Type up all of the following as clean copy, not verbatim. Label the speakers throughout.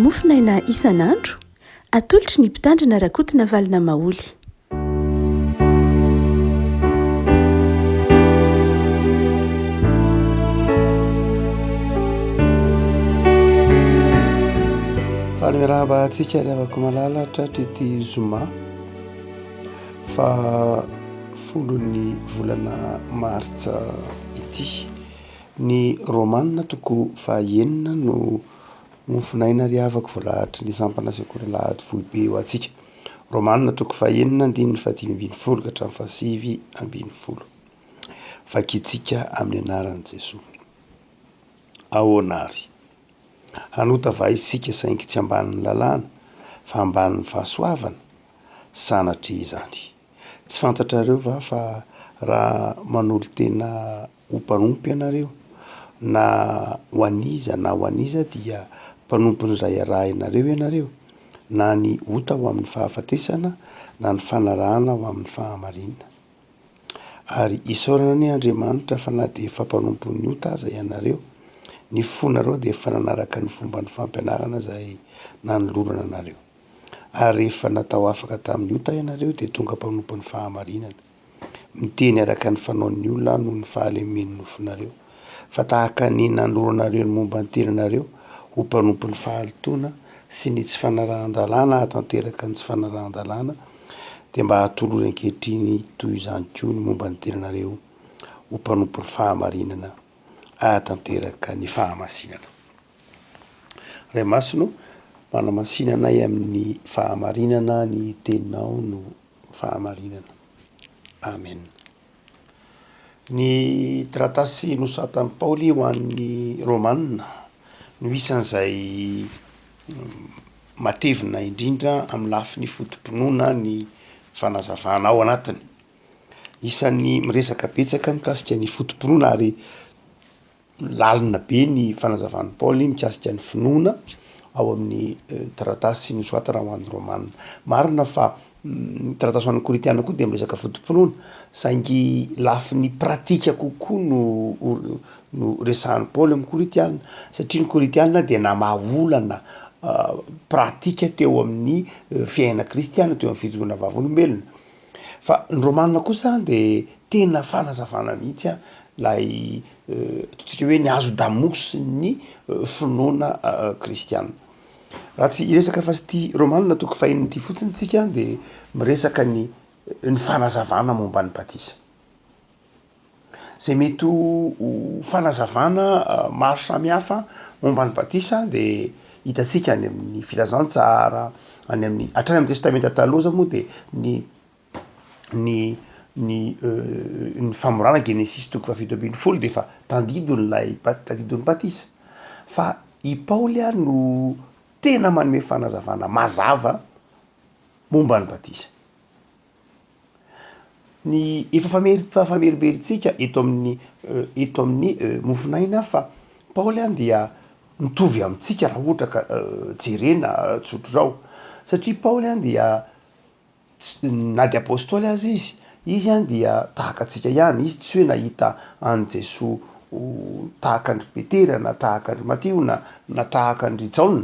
Speaker 1: mofinaina isan'andro atolotry ny mpitandrina rakotona valina maoly.
Speaker 2: Faly miarahaba antsika riavako malala tratry ity zoma fa folon'ny volana martsa ity ny romanina toko fahaenina no mofinaina riavako voalahatra ny sampana sekoly lahady voibe ho antsika. Romanina toko fahaenina andininy fadimy ambin'ny folo ka hatramin'ny fahasivy ambin'ny folo. Vakitsika amin'ny anaran'i Jesosy. Ahoanary hanota va isika saingy tsy ambanin'ny lalàna fa ambanin'ny fahasoavana sanatry izany. Tsy fantatrareo va fa raha manolo tena ho mpanompo ianareo na ho aniza na ho aniza dia mpanompon'ny ray araha ianareo ianareo, na ny ota ho amin'ny fahafatesana na ny fanarahana ho amin'ny fahamarinana. Ary isaorana ny Andriamanitra fa na dia efa mpanompon'ny ota aza ianareo, ny fonareo dia efa nanaraka ny fomba ny fampianarana izay nanolorana anareo. Ary rehefa natao afaka tamin'ny ota ianareo dia tonga mpanompon'ny fahamarinana. Miteny araka ny fanaon'ny olona noho ny fahalemen'ny nofonareo. Fa tahaka ny nanoloranareo ny momba ny tenanareo ho mpanompon'ny fahalitoana sy ny tsy fanarahan-dalàna hatanteraka ny tsy fanarahan-dalàna, dia mba hatolory ankehitriny toy izany koa ny momba ny tenanareo ho mpanompon'ny fahamarinana hatanteraka ny fahamasinana. Ray masino, manamasinana amin'ny fahamarinana ny teninao no fahamarinana. Amen. Ny taratasy nosoratan'i Paoly ho an'ny Romanina no isan'izay matevina indrindra amin'ny lafiny fotom-pinoana ny fanazavana ao anatiny. Isan'ny miresaka betsaka mikasika ny fotom-pinoana ary lalina be ny fanazavan'i Paoly mikasika ny finoana ao amin'ny taratasy nosoratana ho an'ny Romanina. Marina fa ny taratasy ho an'ny Koritiana koa dia miresaka fotom-pinoana, saingy lafiny pratika kokoa no resahan'i Paoly amin'ny Koritiana, satria ny Koritiana dia namaolana pratika teo amin'ny fiaina kristiana, teo amin'ny fijoroana vavolombelona. Fa ny Romanina kosa dia tena fanazavana mihitsy lay totsika hoe ny azo damosiny finoana kristiana. Raha tsy iresaka fa sy ity Romanina toko fahaenina ity fotsiny tsika dia miresaka ny fanazavana momba ny batisa. Zay mety ho fanazavana maro samihafa momba ny batisa dia hitantsika any amin'ny filazantsara, any amin'ny hatrany amin'ny testamenta taloha moa dia ny famorana Genesis toko fafito ambin'ny folo dia efa tandidon'ilay tandidon'ny batisa. Fa i Paoly no tena manome fanazavana mazava momba ny batisa. Ny efa fameriberintsika eto amin'ny mofinaina fa Paoly dia mitovy amintsika raha ohatra ka jerena tsotro zao, satria Paoly dia na dia apôstôly azy izy dia tahaka antsika ihany. Izy tsy hoe nahita an' Jesosy tahaka andry Petera na tahaka andry Matio na tahaka andry Jaona,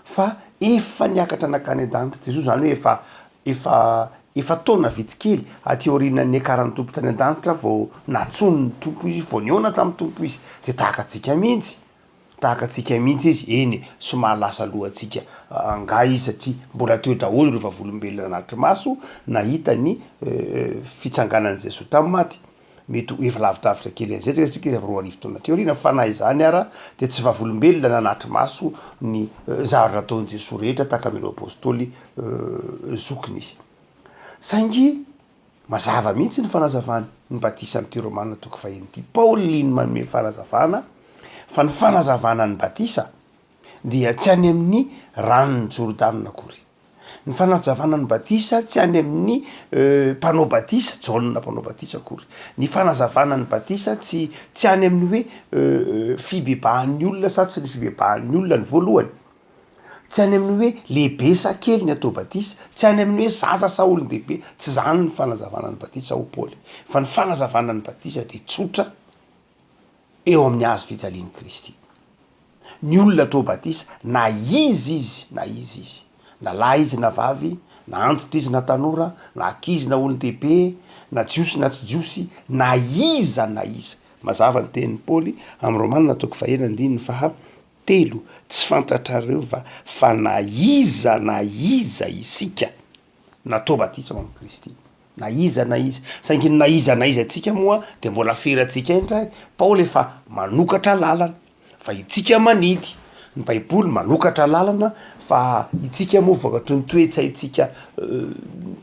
Speaker 2: fa efa niakatra nakany an-danitra Jesosy, zany hoe efa taona vitikely aty aorian'ny akaran'ny tompo tany an-danitra vao natsony ny tompo izy, vao niona tamin'ny tompo izy. Dia tahaka antsika mihitsy izy, eny somary lasa lohantsika angah izy satria mbola teo daholo ireo vavolombelona anatry maso nahita ny fitsanganan'i Jesosy tamin'ny maty. Mety efa lavidavitra kely an'izay tsika roa arivo taona teo aoriana, fa na izany ara dia tsy vavolombelona nanatry maso ny zavatra nataon'i Jesosy rehetra tahaka amin'ireo apôstôly zokiny izy. Saingy mazava mihitsy ny fanazavany ny batisa amin'ity Romanina toko fahaenina ity. Paoly no manome fanazavana, fa ny fanazavana ny batisa dia tsy any amin'ny ranon'ny Jordana akory. Ny fanazavana ny batisa tsy any amin'ny mpanao batisa, Jaona mpanao batisa akory. Ny fanazavana ny batisa tsy any amin'ny hoe fibebahan'ny olona sa tsy ny fibebahan'ny olona ny voalohany. Tsy any amin'ny hoe lehibe sa kely ny atao batisa, tsy any amin'ny hoe zaza sa olon-dehibe, tsy zany ny fanazavana ny batisa ho Paoly. Fa ny fanazavana ny batisa dia tsotra eo amin'ny hazo fijalian'i Kristy. ny olona to batisa na izy na lahy izy na vavy na antitra izy na tanora na akizy na olon-dehibe na jiosy na tsy jiosy na iza mazava ny tenin'ny Paoly amy Romanina toko fahena andininy faha telo tsy fantatrareo fa na iza isika na to batisa amy Kristy na iza saingy na iza atsika moa de mbola feratsika indray Paoly efa manokatra lalana fa itsika manidy ny baiboly manokatra lalana fa itsika moa vokatry ny toetsaitsika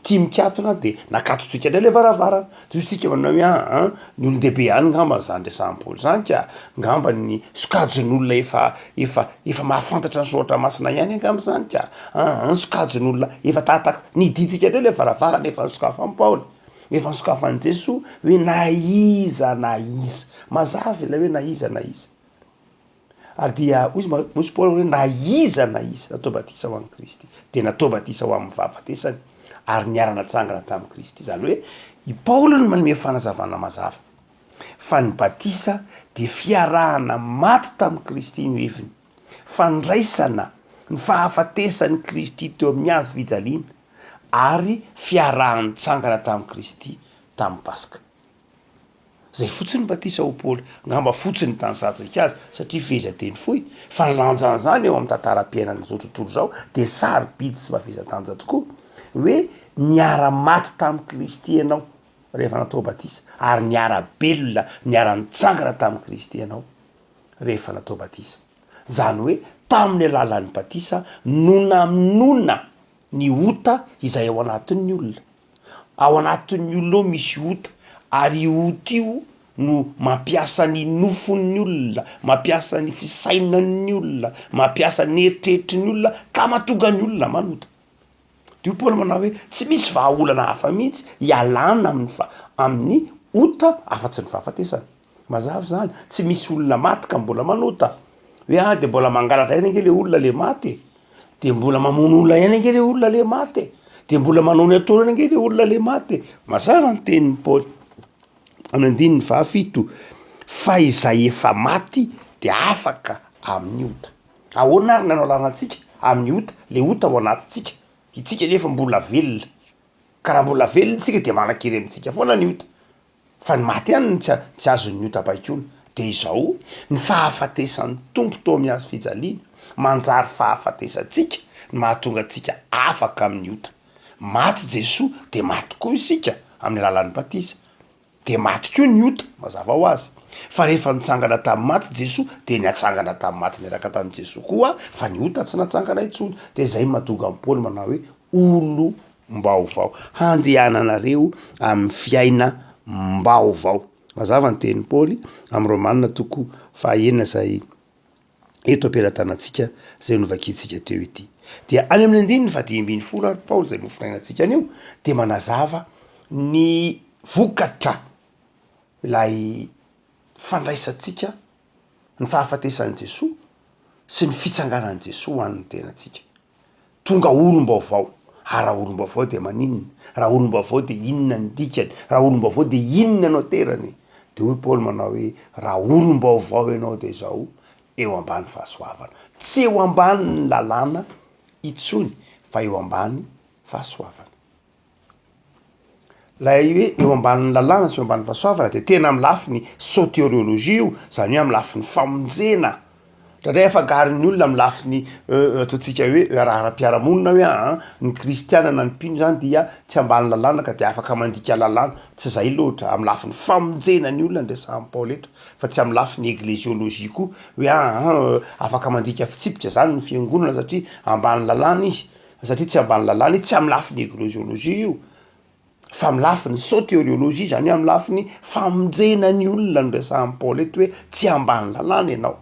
Speaker 2: tia mikatona de nakatotsika ndray le varavarana tsika manao hoe ny olon-dehibe any ngamba zany resahan'ny Paoly zany ka ngamba ny sokajon'olona efa mahafantatra ny soatra masina ihany angamba zany ka ny sokajon'olona efa tataka niditsika ndray le varavarana efa nisokafa amin'ny Paoly efa nisokafa ny Jesoa hoe na iza mazava ilay hoe na iza ary dia mozy Paoly hoe na iza natao batisa ho an'i Kristy de natao batisa ho amin'ny vavatesany ary niarana tsangana tamin'i Kristy zany hoe i Paoly no manome fanazavana mazava fa ny batisa de fiarahana maty tamin'i Kristy no heviny fandraisana ny fahafatesan'ny Kristy teo amin'ny hazo fijaliana ary fiarahany tsangana tamin'i Kristy tamin'ny Paska. Zay fotsiny batisa ho Paoly ngamba fotsiny tany satsika azy satria fehezateny foy fa lanjana zany eo amin'ny tantaram-piainana zao tontolo zao de sarobidy sy mafezatanja tokoa hoe niara-maty tamin'i Kristy ianao rehefa natao batisa ary niara-belona niara-nitsangana tamin'i Kristy ianao rehefa natao batisa zany hoe tamin'ny alalan'ny batisa nonanona ny ota izay ao anatin'ny olona ao anatin'ny olona ao misy ota ary ota io no mampiasa ny nofon'ny olona mampiasa ny fisainan'ny olona mampiasa ny eritreritry olona ka matonga ny olona manota dio Paoly manao hoe tsy misy vahaolana hafa mihitsy ialana amin'ny ota afa-tsy ny fahafatesana mazava zany tsy misy olona maty ka mbola manota hoe de mbola mangalatra ihany ange le olona le maty de mbola mamono olona ihany ange le olona le maty de mbola manao ny atao ihany ange le olona le maty mazava ny tenin'ny Paoly amin'ny andininy fahafito fa izay efa maty de afaka amin'ny ota ahoana ary nanao lanantsika amin'ny ota le ota ao anatintsika itsika nefa mbola velona ka raha mbola velona tsika de manan-kery amintsika foana ny ota fa ny maty ihany tsy azon'ny ota baikona de izao ny fahafatesan'ny tompo tao amin'ny hazo fijaliana manjary fahafatesantsika ny mahatonga atsika afaka amin'ny ota maty Jesoa de maty koa isika amin'ny alalan'ny batisa de maty koa ny ota mazava ho azy fa rehefa nitsangana tamin'ny maty Jesoa de niatsangana tamin'ny maty niaraka tamin'i Jesoa koa fa ny ota tsy natsangana intsony de zay mahatonga amin'ny Paoly manao hoe olo mbaovao handehananareo amin'ny fiaina mbaovao mazava ny tenin'ny Paoly amin'ny Romanina toko fahaenina zay eto ampelantanantsika zay novakitsika teo ity dia any amin'ny andininy fa dimy ambin'ny folo ary Paoly zay nofinainantsika anio de manazava ny vokatra ilay fandraisantsika ny fahafatesan'i Jesoa sy ny fitsanganan'i Jesoa an'ny tenatsika tonga olom-baovao raha olom-baovao de maninona raha olom-baovao de inona ny dikany raha olom-baovao de inona anao terany de hoy Paoly manao hoe raha olom-baovao ianao de zao eo ambany fahasoavana tsy eo ambany ny lalàna itsony fa eo ambany fahasoavana lay hoe eo ambanin'ny lalàna sy eo amban'ny fahasoavana de tena amin'ny lafiny soteriolojia io zany hoe amin'ny lafiny famonjena satria efa garin'ny olona amin'ny lafiny ataontsika hoe rahara-piaramonina hoe ny kristianina ny mpino zany dia tsy ambany lalàna ka de afaka mandika lalàna tsy zay loatra amin'ny lafiny famonjena ny olona ndrasahan'ny Paoly eto fa tsy amin'ny lafiny ekleziolojia koa hoe afaka mandika fitsipika zany ny fiangonana satria ambany lalàna izy satria tsy ambany lalàna izy tsy amin'ny lafiny ekleziolojia io fa amin'ny lafiny soteriolojia zany hoe amin'ny lafiny famonjena ny olona ndrasahan'ny Paoly eto hoe tsy ambany lalàna ianao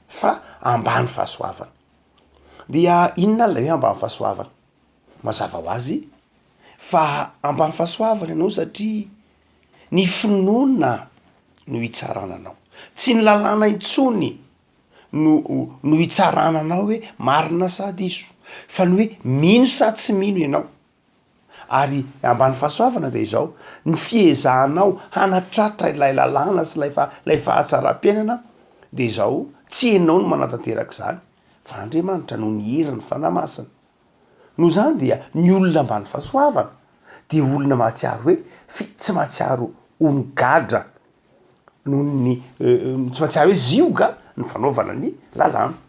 Speaker 2: fa ambany fahasoavana dia inona lay hoe ambany fahasoavana mazava ho azy fa ambany fahasoavana ianao satria ny finoana no hitsarananao tsy ny lalàna intsony no hitsarananao hoe marina sa diso fa ny hoe mino sa tsy mino ianao ary ambany fahasoavana de izao ny fiezahanao hanatratra ilay lalàna sy lay fahatsaram-piainana de zao tsy enao no manatanteraka zany fa Andriamanitra no ny heriny fanamasina. No zany dia ny olona ambany fahasoavana de olona mahatsiaro hoe tsy mahatsiaro onigadra noho ny tsy mahatsiaro hoe zioga ny fanaovana ny lalàna.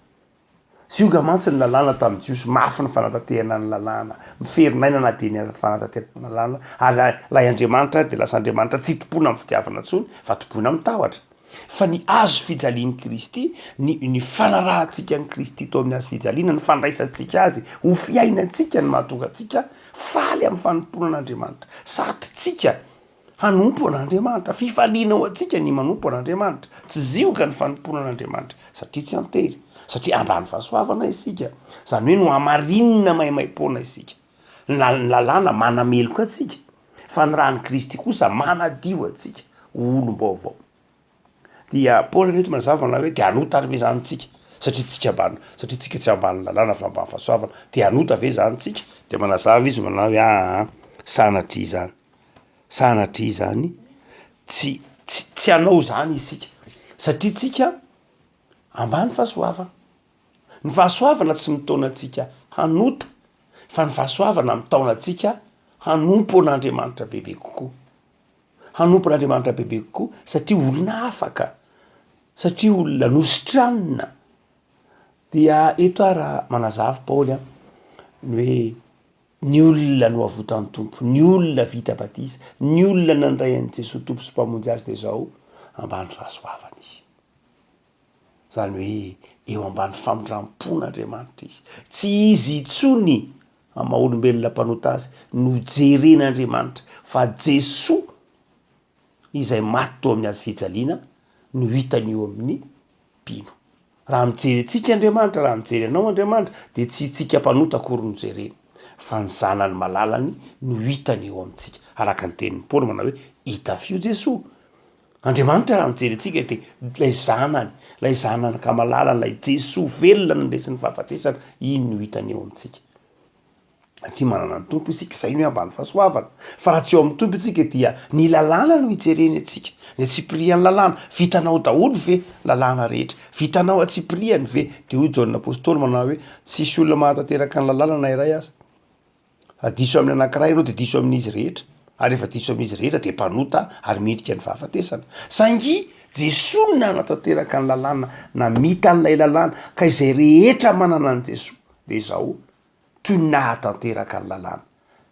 Speaker 2: Zioga mantsy ny lalàna tamin'ny Jiosy, mafy ny fanatanterana ny lalàna, miferinaina na de ny fanatanterana ny lalàna, ary lay Andriamanitra de lasa Andriamanitra tsy tompona amin'ny fitiavana ntsony fa tompona mitahotra. Fa ny azo fijalian'ny Kristy, ny fanarahantsika ny Kristy tao amin'ny azo fijaliana, ny fandraisantsika azy ho fiainantsika ny mahatonga antsika faly amin'ny fanompoana an'Andriamanitra. Satritsika hanompo an'Andriamanitra, fifaliana ho antsika ny manompo an'Andriamanitra, tsy zioga ny fanompoana an'Andriamanitra satria tsy antery, satria ambany fahasoavana isika. Zany hoe no amarinina maimaimpona isika. Ny lalàna manameloka atsika, fa ny rahan'ny Kristy kosa manadio atsika olom-baovao. Dia Paoly reto mazava na hoe de anota ary ve zanytsika satria tsika tsy ambany lalàna fa ambany fahasoavana, de anota ve zanytsika? De manazava izy manao hoe sanatria zany tsy anao zany isika satria tsika ambany fahasoavana. Ny fahasoavana tsy mitaona atsika hanota fa ny fahasoavana mitaona atsika hanompo an'Andriamanitra bebe kokoa. Hanompo an'Andriamanitra bebe kokoa satria olona afaka, satria olona nositranina. Dia eto ara manazava Paoly ny hoe ny olona no avotan'ny tompo, ny olona vita batisa, ny olona nandray an'i Jesosy tompo sy mpamonjy azy de zao ambany fahasoavana izy. Zany hoe eo ambany famindrampon'Andriamanitra izy. Tsy izy itsony ama olombelona mpanota azy no jeren'Andriamanitra, fa Jesosy izay maty tao amin'ny azo fijaliana no hitany eo amin'ny mpino. Raha mijery antsika Andriamanitra, raha mijery anao Andriamanitra, de tsy tsika mpanota akory no jerena, fa ny zanany malalany no hitany eo amintsika. Araka ny tenin'ny Paoly manao hoe hitafio Jesosy. Andriamanitra raha mijery antsika de lay zanany ka malalany, lay Jesosy velona no ndesin'ny fahafatesana, iny no hitany eo amintsika. Ty manana ny tompo isika, zay no ambany fahasoavana. Fa raha tsy eo amin'ny tompo isika dia ny lalàna no hijereny atsika. Ny Tsipirian'ny lalàna, vitanao daholo ve lalàna rehetra? Vitanao a Tsipiriany ve? De hoy Jaona apôstôly manao hoe tsisy olona mahatanteraka ny lalàna na iray aza. Diso amin'ny anankiray ianao de diso amin'izy rehetra. Ary rehefa diso amin'izy rehetra de mpanota ary midika ny fahafatesana. Saingy Jesosy nanatanteraka ny lalàna, namita an'ilay lalàna, ka izay rehetra manana an' Jesosy de zao toy ny nahatanteraka ny lalàna.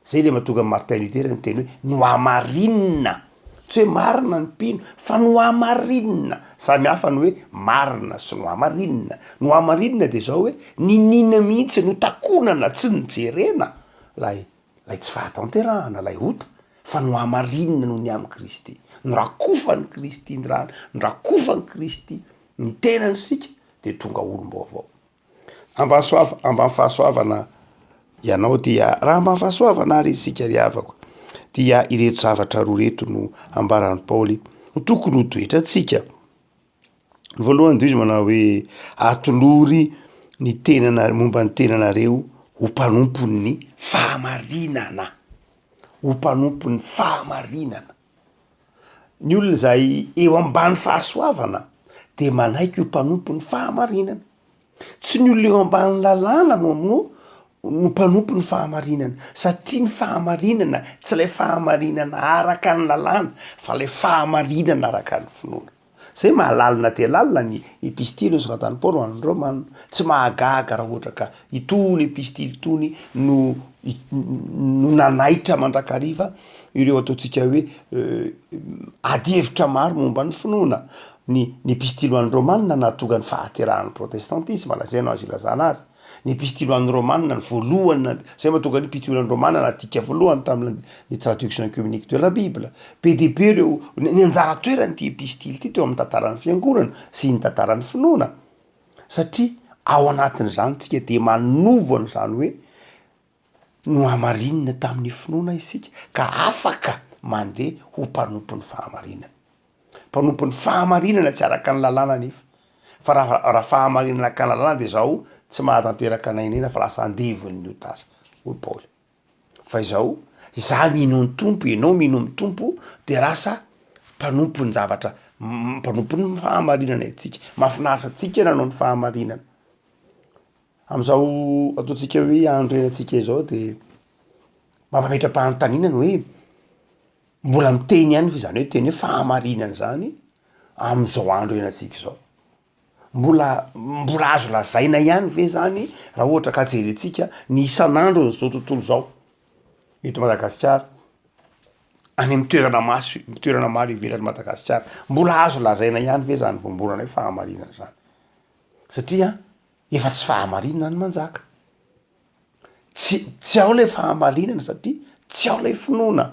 Speaker 2: Zay le mahatonga Martin Luther ny teny hoe no amarinina, tsy hoe marina ny mpino fa no amarinina. Samy hafa ny hoe marina sy no amarinina. No amarinina de zao hoe ninina mihitsy no takonana, tsy nijerena lay tsy fahatanterahana, lay ota, fa no amarinina no ny amin'ny Kristy. No rakofan'ny Kristy ny rano, no rakofan'ny Kristy ny tenany sika de tonga olom-baovao. Ambany fahasoavana ianao dia raha ambany fahasoavana ary isika ry havako dia ireto zavatra roa reto no ambaran'ny Paoly no tokony ho toetratsika. Ny voalohany de izy manao hoe atolory ny tenana, momba ny tenanareo ho mpanompon'ny fahamarinana. Ho mpanompon'ny fahamarinana. Ny olona zay eo ambany fahasoavana de manaiky ho mpanompon'ny fahamarinana. Tsy ny olona eo ambany lalàna no mpanompo ny fahamarinana, satria ny fahamarinana tsy lay fahamarinana araka ny lalàna fa lay fahamarinana araka ny finoana. Zay mahalalina dia lalina ny epistily nosoratan'ny Paoly ho an'ny Romanina. Tsy mahagaga raha ohatra ka itony epistily itony no nanaitra mandrakariva ireo ataontsika hoe ady hevitra maro momba ny finoana. Ny epistily ho an'ny Romanina nahatonga ny fahaterahan'ny protestantisme, lazainao azy ilazana azy. Ny epistily ho an'ny Romanina ny voalohany, zay mahatonga ny epistily ho an'ny Romanina nadika voalohany tamin'ny traduction communique de la Bible. Be de be reo ny anjara toerany ty epistily ty teo amin'ny tantaran'ny fiangonana sy ny tantaran'ny finoana. Satria ao anatin'izany tsika de manovo an'izany hoe no amarinina tamin'ny finoana isika ka afaka mandeha ho mpanompon'ny fahamarinana. Mpanompon'ny fahamarinana tsy araka ny lalàna nefa. Fa raha fahamarinana ka ny lalàna de zao tsy mahatanteraka nainena fa lasa andevon'ny ny otaza, hoy Paoly. Fa izao, za mino ny tompo, ianao mino ny tompo, de lasa mpanompo ny zavatra mpanompono ny fahamarinana itsika, mahafinaritra atsika nanao ny fahamarinana. Am'izao ataontsika hoe andro iainantsika izao de mampametra-panontaniana hoe mbola miteny ihany fa zany hoe teny hoe fahamarinana zany am'izao andro iainantsika izao. Mbola azo lazaina ihany ve zany raha ohatra ka jerentsika ny isan'andro zao tontolo zao eto Madagasikara, any amin'ny toerana maro ivelan'ny Madagasikara, mbola azo lazaina ihany ve zany vomborana hoe fahamarinana zany? Satria efa tsy fahamarinana ny manjaka. Tsy ao lay fahamarinana satria tsy ao lay finoana.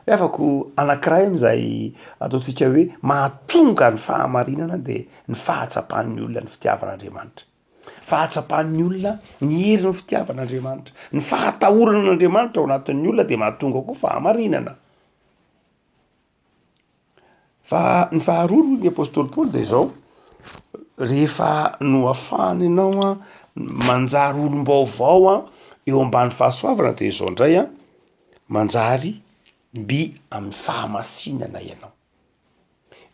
Speaker 2: Afako anankiray am'izay ataontsika hoe mahatonga ny fahamarinana de ny fahatsapan'ny olona ny fitiavan'Andriamanitra. Fahatsapan'ny olona ny herin'ny fitiavan'Andriamanitra. Ny fahatahoran'Andriamanitra ao anatin'ny olona de mahatonga koa fahamarinana. Fa ny faharoa ny apôstôly Paoly de zao, rehefa no afahany ianao manjary olom-baovao eo ambany fahasoavana de zao ndray manjary mby amin'ny fahamasinana ianao.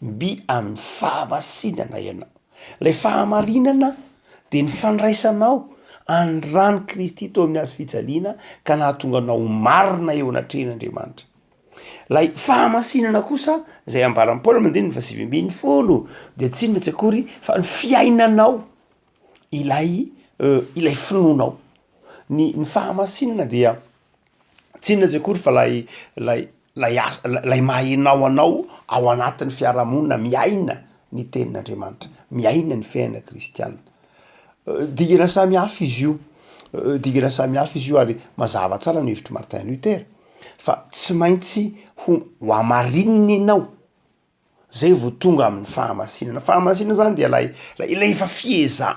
Speaker 2: Mby amin'ny fahamasinana ianao. Lay fahamarinana de ny fandraisanao andrany Kristy tao amin'ny hazo fijaliana ka nahatonga anao marina eo anatrehan'Andriamanitra. Lay fahamasinana kosa zay ambaran'ny Paoly mandeha ny 7:10 de tsy inona tsy akory fa ny fiainanao ilay finoanao. Ny fahamasinana dia tsy inona tsy akory fa lay mahainao anao ao anatin'ny fiarahamonina miaina ny tenin'Andriamanitra, miaina ny fiainana kristiana. Dingana samy hafa izy io. Dingana samy hafa izy io ary mazava tsara ny hevitry Martin Luther. Fa tsy maintsy ho amarinina ianao zay vao tonga amin'ny fahamasinana. Fahamasinana zany dia lay efa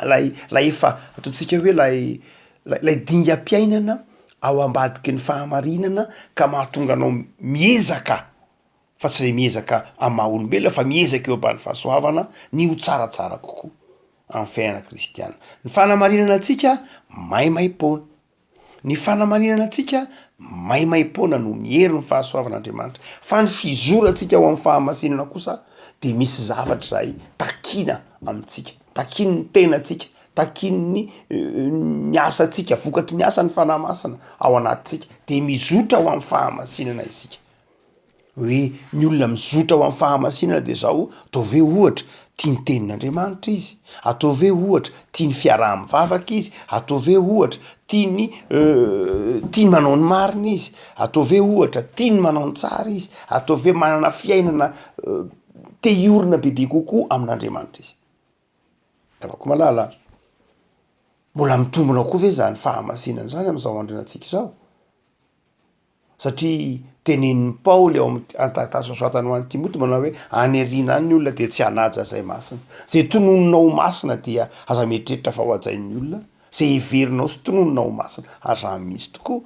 Speaker 2: lay efa ataontsika hoe lay dingam-piainana ao ambadiky ny fahamarinana ka mahatonga anao miezaka, fa tsy lay miezaka amin'ny maha olombelona fa miezaka eo ambany fahasoavana ny ho tsaratsara kokoa amin'ny fiainana kristiana. Ny fanamarinana antsika maimaim-poana. Ny fanamarinana antsika maimaim-poana no miery ny fahasoavan'Andriamanitra. Fa ny fizorantsika ao amin'ny fahamasinana kosa de misy zavatra zay takina amintsika, takiny ny tenantsika, takiny ny asantsika, vokatry ny asan'ny fanahy masina ao anatintsika de mizotra ao amin'ny fahamasinana isika. Hoe ny olona mizotra ao amin'ny fahamasinana de zao ataovy ohatra tia ny tenin'Andriamanitra izy, ataovy ohatra tia ny fiaraha-mivavaka izy, ataovy ohatra tia ny manao ny marina izy, ataovy ohatra tia ny manao ny tsara izy, ataovy manana fiainana te hiorina bebe kokoa amin'Andriamanitra izy. Afaka malala mbola mitombona koa ve zany fahamasinana zany am'izao andro iainantsika izao? Satria tenenin'ny Paoly ao amin'ny soatany ho an'ny Timoty manao hoe aneriana any ny olona de tsy hanaja zay masina. Zay tononinao masina dia aza mieritreritra fa ho ajain'ny olona. Zay heverinao sy tononinao masina aza misy tokoa.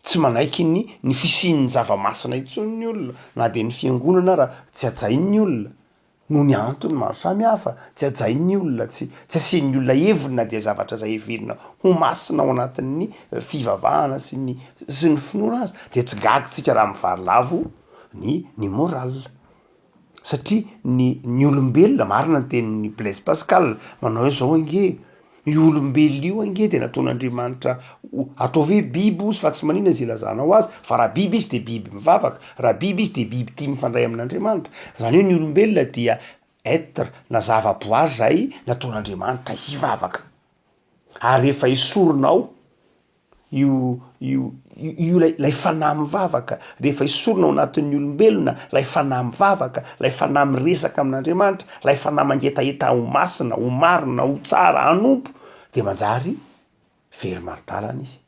Speaker 2: Tsy manaiky ny fisian'ny zava-masina intsony ny olona, na de ny fiangonana raha tsy ajain'ny olona. No ny antony maro samy hafa, tsy ajain'ny olona, tsy asian'ny olona heviny na dia zavatra zay heverina ho masina ao anatin'ny fivavahana sy ny finoana azy de tsy gagitsika raha mivarilavo ny moral. Satria ny olombelona marina ny tenin'ny Blaise Pascal manao hoe zao ange io olombelona io ange de nataon'Andriamanitra ataovy hoe biby ozy fa tsy manina zay ilazanao azy, fa raha biby izy de biby mivavaka, raha biby izy de biby tia mifandray amin'Andriamanitra. Zany hoe ny olombelona dia être na zava-boary zay nataon'Andriamanitra hivavaka. Ary rehefa esorinao io lay fanahy mivavaka, rehefa esorina ao anatin'ny olombelona lay fanahy mivavaka, lay fanahy miresaka amin'Andriamanitra, lay fanahy mangetaheta ho masina, ho marina, ho tsara, hanompo, de manjary very maridalana izy.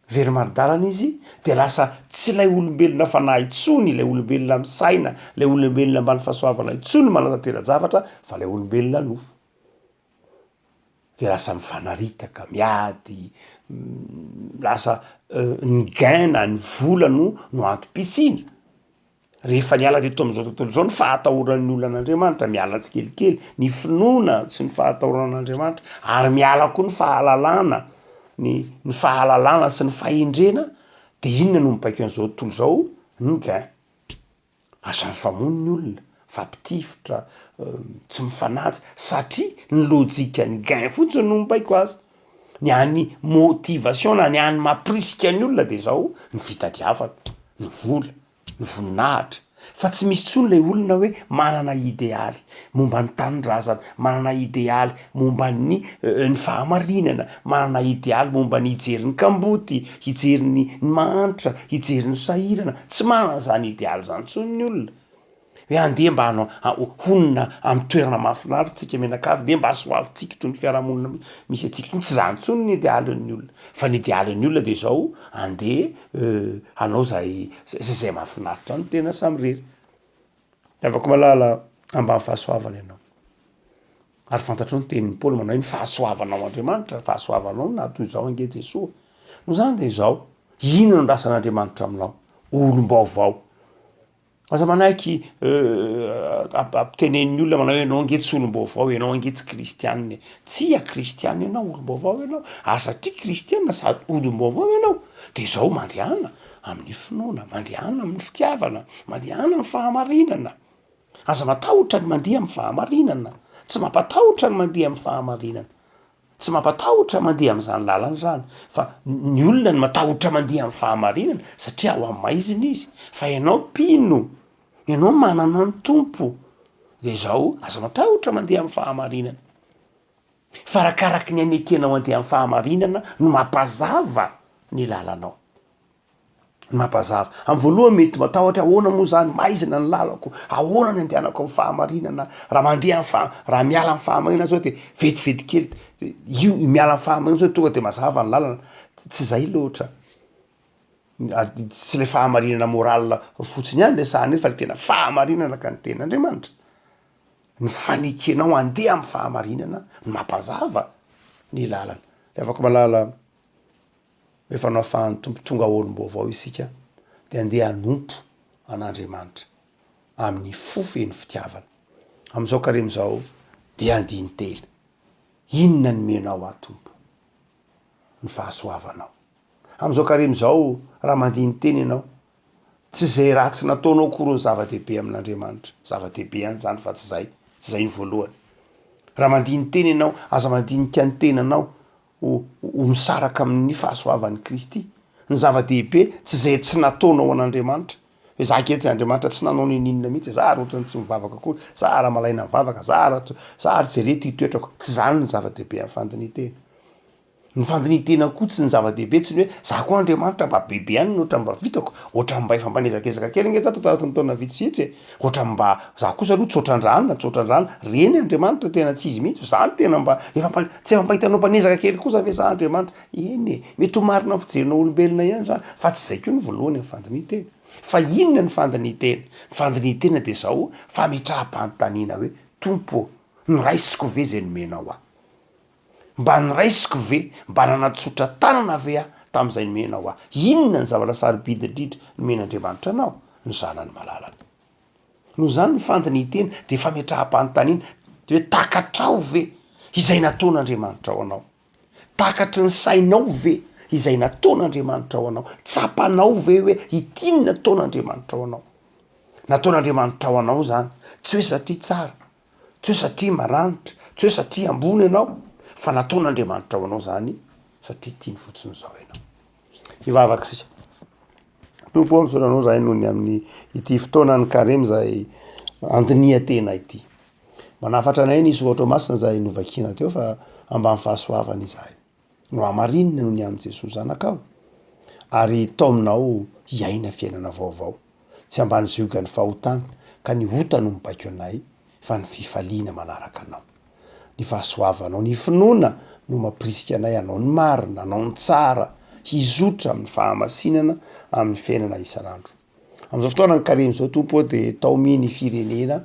Speaker 2: Very maridalana izy de lasa tsy lay olombelona fanahy intsony, lay olombelona misaina, lay olombelona ambany fahasoavana intsony manatantera-javatra, fa lay olombelona nofo. De lasa mifanaritaka, miady, lasa ny gaina, ny vola no antom-pisina. Rehefa niala teto am'izao tontolo zao ny fahatahoran'ny olona an'Andriamanitra, miala tsikelikely, ny finoana sy ny fahatahoran'Andriamanitra, ary miala koa ny fahalalana, ny fahalalana sy ny fahendrena, de inona no mipaika an'izao tontolo zao? Ny gain. azany famono ny olona fampitifotra tsy mifanaja satria ny lojika ny gain fotsiny no mibaiko azy ny any motivation na ny any mampirisika ny olona de zao ny fitadiavana ny vola ny voninahitra fa tsy misy tsony lay olona hoe manana idealy momba ny tanindrazana manana idealy momba ny fahamarinana manana idealy momba ny hijeriny kamboty hijeriny mantra hijeriny sahirana tsy manana zany idealy zany tsony ny olona hoe andeha mba hanao honina amin'ny toerana mahafinaritsika menakavy de mba asoavitsika toy ny fiarahamonina misy atsika tony tsy zany tsony ny idealin'ny olona fa ny idealin'ny olona de zao andeha hanao zay mahafinaritra ny tena samy rery afaka malala ambany fahasoavana ianao ary fantatro ny tenin'ny Paoly manao hoe ny fahasoavanao Andriamanitra fahasoavanao na toy zao ange Jesoa no zany de zao ino no rasan'Andriamanitra aminao olom-baovao aza manaiky ampitenen'ny olona manao hoe ianao ange tsy olom-baovao ianao ange tsy kristianina tsy kristianina ianao olom-baovao ianao ary satria kristianina sady olom-baovao ianao de zao mandehana amin'ny finoana mandehana amin'ny fitiavana mandehana amin'ny fahamarinana aza matahotra ny mandeha amin'ny fahamarinana tsy mampatahotra ny mandeha amin'ny fahamarinana tsy mampatahotra mandeha amin'izany lalana zany fa ny olona ny matahotra mandeha amin'ny fahamarinana satria ao amin'ny maizina izy fa ianao mpino ianao manana ny tompo de zao aza matahotra mandeha amin'ny fahamarinana fa rakaraky ny anekenao andeha amin'ny fahamarinana no mampazava ny lalanao mampazava amin'ny voalohany mety matahotra ahoana moa zany maizina ny lalako ahoana ny andehanako amin'ny fahamarinana raha mandeha raha miala amin'ny fahamarinana zao de vetivety kely io miala amin'ny fahamarinana zao tonga de mazava ny lalana tsy zay loatra ary tsy le fahamarinana moral fotsiny ihany le sahany fa le tena fahamarinana ka ny ten'Andriamanitra ny fanekenao andeha amin'ny fahamarinana ny mampazava ny lalana de afaka malala efa no ahafahan'ny tompo tonga olom-baovao isika de andeha hanompo an'Andriamanitra amin'ny fofeny fitiavana am'izao karem'izao de andiny tena inona ny menao atompo ny fahasoavanao am'izao karem'izao raha mandiny tena ianao tsy zay raha tsy nataonao koa rony zava-dehibe amin'Andriamanitra zava-dehibe ihany zany fa tsy zay ny voalohany raha mandiny tena ianao aza mandinika ny tenanao ho misaraka amin'ny fahasoavan'ny Kristy ny zava-dehibe tsy zay tsy nataonao an'Andriamanitra hoe za ketsy Andriamanitra tsy nanao ninona mihitsy za ary ohatrany tsy mivavaka koa za raha malaina mivavaka za ary tsy rety hitoetrako tsy zany ny zava-dehibe amin'ny fandinitena ny fandinitena koa tsy ny zava-dehibe tsy ny hoe za koa Andriamanitra mba bebe ihany ny ohatran mba vitako ohatran mba efa mbanezakezaka kely nge zato taraty ny taona vitsivitsy ohatran mba za kosa aloha tsotrandrano reny Andriamanitra tena tsy izy mihitsy zany tena mba tsy efa mba hitanao mbanezaka kely kosa ve za Andriamanitra eny mety ho marina amin'ny fijerinao olombelona ihany zany fa tsy zay koa ny voalohany amin'ny fandinitena fa inona ny fandinitena ny fandinitena de zao fametraha-panontaniana hoe tompo ny raisiko ve zay nomenao aho mba nyraisiko ve mba nanatsotra tanana ve aho tam'izay nomenao aho inona ny zavatra sarobidy indrindra nomen'Andriamanitra anao ny zanany malalana no zany ny fandinitena de fametraha-panontaniana de hoe takatrao ve izay nataon'Andriamanitra ao anao takatry ny sainao ve izay nataon'Andriamanitra ao anao tsapanao ve hoe ity nataon'Andriamanitra ao anao nataon'Andriamanitra ao anao zany tsy hoe satria tsara tsy hoe satria maranitra tsy hoe satria ambony ianao fa nataon'Andriamanitra ao anao zany satria tiany fotsiny zao ianao ivavaka sika tompo misaoranao zahay noho ny amin'ny ity fotoana ny karemy zay andinia tena ity manafatra anay nisy ohatra masina zay novakina teo fa ambany fahasoavana izahay no amarinina noho ny amin'i Jesosy zanakao ary tao aminao hiaina fiainana vaovao tsy ambany ziogany fahotana ka ny ota no mibaiko anay fa ny fifaliana manaraka anao ny fahasoavanao ny finoana no mampirisika anay anao ny marina anao ny tsara hizotra amin'ny fahamasinana amin'ny fiainana isan'andro am'izao fotoana ny karemy zao tompo de tao mi ny firenena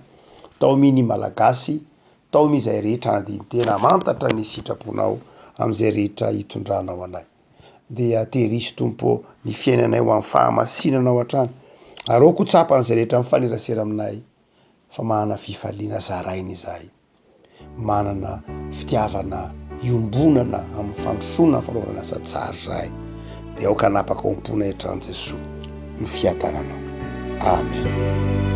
Speaker 2: tao mi ny malagasy tao mi zay rehetra andiny tena mantatra ny sitraponao am'izay rehetra hitondranao anay de aterisy tompo ny fiainanay ho amin'ny fahamasinana ao hatrany ary ao kotsapan'izay rehetra mifanerasera aminay fa manana fifaliana zarainy izahay manana fitiavana iombonana amin'ny fandrosoana fanaovana asa tsara zahay de aoka hanapaka ompona hiatran'i Jesosy ny fiadananao amen